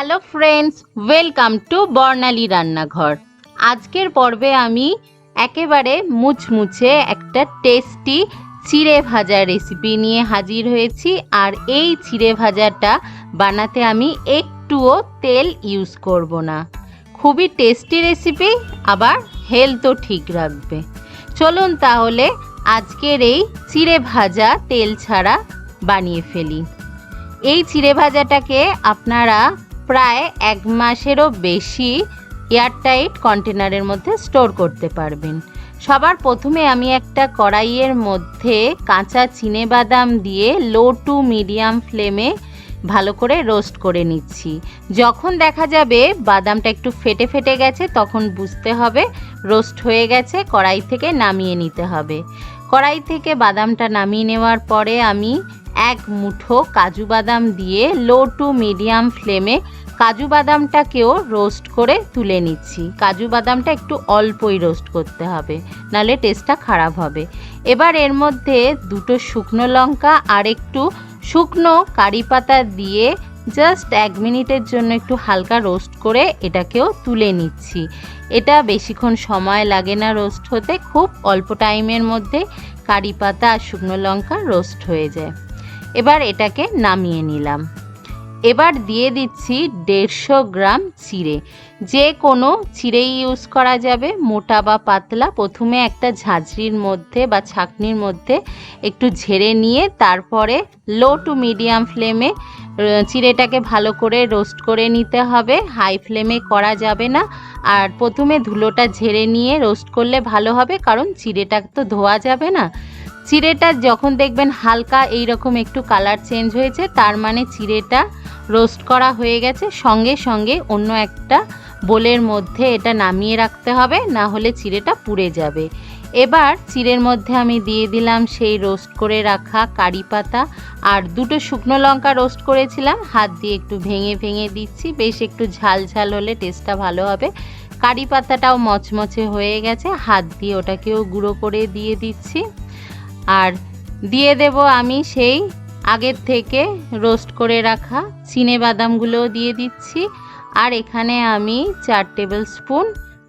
Hello friends, welcome to বর্ণালী রান্নাঘর। আজকের পর্বে আমি একেবারে মুচমুচে একটা টেস্টি চিড়ে ভাজা রেসিপি নিয়ে হাজির হয়েছি। আর এই চিড়ে ভাজাটা বানাতে আমি একটুও তেল ইউজ করব না। খুবই টেস্টি রেসিপি, আবার হেলথও ঠিক রাখবে। চলুন তাহলে আজকের এই চিড়ে ভাজা তেল ছাড়া বানিয়ে ফেলি। এই চিড়ে ভাজাটাকে আপনারা প্রায় 1 মাসেরও বেশি এয়ারটাইট কন্টেনারের মধ্যে স্টোর করতে পারবেন। সবার প্রথমে আমি একটা কড়াইয়ের মধ্যে কাঁচা চিনেবাদাম দিয়ে লো টু মিডিয়াম ফ্লেমে ভালো করে রোস্ট করে নিচ্ছি। যখন দেখা যাবে বাদামটা একটু ফেটে ফেটে গেছে, তখন বুঝতে হবে রোস্ট হয়ে গেছে, কড়াই থেকে নামিয়ে নিতে হবে। কড়াই থেকে বাদামটা নামিয়ে নেওয়ার পরে আমি 1 মুঠো কাজু বাদাম দিয়ে লো টু মিডিয়াম ফ্লেমে কাজু বাদামটাকেও রোস্ট করে তুলে নিচ্ছি। কাজু বাদামটা একটু অল্পই রোস্ট করতে হবে, নাহলে টেস্টটা খারাপ হবে। এবার এর মধ্যে 2টো শুকনো লঙ্কা আর একটু শুকনো কারি পাতা দিয়ে জাস্ট 1 মিনিটের জন্য একটু হালকা রোস্ট করে এটাকেও তুলে নিচ্ছি। এটা বেশিক্ষণ সময় লাগে না রোস্ট হতে, খুব অল্প টাইমের মধ্যে কারি পাতা আর শুকনো লঙ্কা রোস্ট হয়ে যায়। এবার এটাকে নামিয়ে নিলাম। এবার দিয়ে দিচ্ছি 150 গ্রাম চিড়ে। যে কোনো চিড়েই ইউজ করা যাবে, মোটা বা পাতলা। প্রথমে একটা ঝাঁঝরির মধ্যে বা ছাঁকনির মধ্যে একটু ঝেড়ে নিয়ে তারপরে লো টু মিডিয়াম ফ্লেমে চিড়েটাকে ভালো করে রোস্ট করে নিতে হবে। হাই ফ্লেমে করা যাবে না। আর প্রথমে ধুলোটা ঝেড়ে নিয়ে রোস্ট করলে ভালো হবে, কারণ চিড়েটা তো ধোয়া যাবে না। চিড়েটা যখন দেখবেন হালকা এইরকম একটু কালার চেঞ্জ হয়েছে, তার মানে চিড়েটা রোস্ট করা হয়ে গেছে। সঙ্গে সঙ্গে অন্য একটা বোলের মধ্যে এটা নামিয়ে রাখতে হবে, না হলে চিড়েটা পুড়ে যাবে। এবার চিড়ের মধ্যে আমি দিয়ে দিলাম সেই রোস্ট করে রাখা কারি পাতা আর 2টো শুকনো লঙ্কা রোস্ট করেছিলাম, হাত দিয়ে একটু ভেঙে ভেঙে দিচ্ছি। বেশ একটু ঝাল ঝাল হলে টেস্টটা ভালো হবে। কারি পাতাটাও মচমচে হয়ে গেছে, হাত দিয়ে ওটাকেও গুঁড়ো করে দিয়ে দিচ্ছি। আর দিয়ে দেব আমি সেই আগের থেকে রোস্ট করে রাখা চিনেবাদামগুলোও দিয়ে দিচ্ছি। আর এখানে আমি 4 টেবিল স্পুন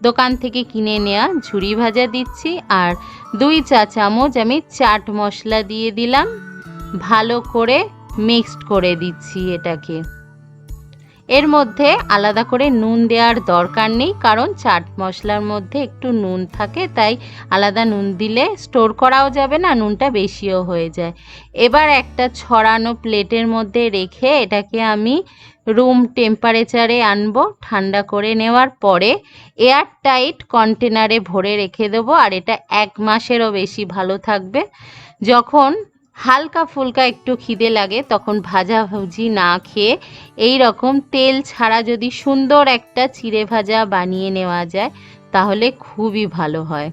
দোকান থেকে কিনে নেওয়া ঝুরি ভাজা দিচ্ছি। আর 2 চা চামচ আমি চাট মশলা দিয়ে দিলাম। ভালো করে মিক্সড করে দিচ্ছি এটাকে। এর মধ্যে আলাদা করে নুন দেওয়ার দরকার নেই, কারণ চাট মশলার মধ্যে একটু নুন থাকে, তাই আলাদা নুন দিলে স্টোর করাও যাবে না, নুনটা বেশিও হয়ে যায়। এবার একটা ছড়ানো প্লেটের মধ্যে রেখে এটাকে আমি রুম টেম্পারেচারে আনবো। ঠান্ডা করে নেওয়ার পরে এয়ারটাইট কন্টেনারে ভরে রেখে দেবো। আর এটা 1 মাসেরও বেশি ভালো থাকবে। যখন হালকা ফুলকা একটু খিদে লাগে, তখন ভাজাভুজি না খেয়ে এই রকম তেল ছাড়া যদি সুন্দর একটা চিড়ে ভাজা বানিয়ে নেওয়া যায়, তাহলে খুবই ভালো হয়।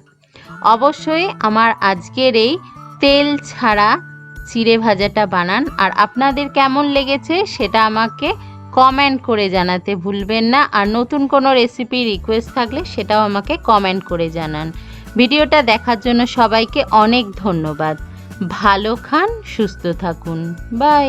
অবশ্যই আমার আজকের এই তেল ছাড়া চিড়ে ভাজাটা বানান। আর আপনাদের কেমন লেগেছে সেটা আমাকে কমেন্ট করে জানাতে ভুলবেন না। আর নতুন কোনো রেসিপি রিকোয়েস্ট থাকলে সেটাও আমাকে কমেন্ট করে জানান। ভিডিওটা দেখার জন্য সবাইকে অনেক ধন্যবাদ। ভালো খান, সুস্থ থাকুন। বাই।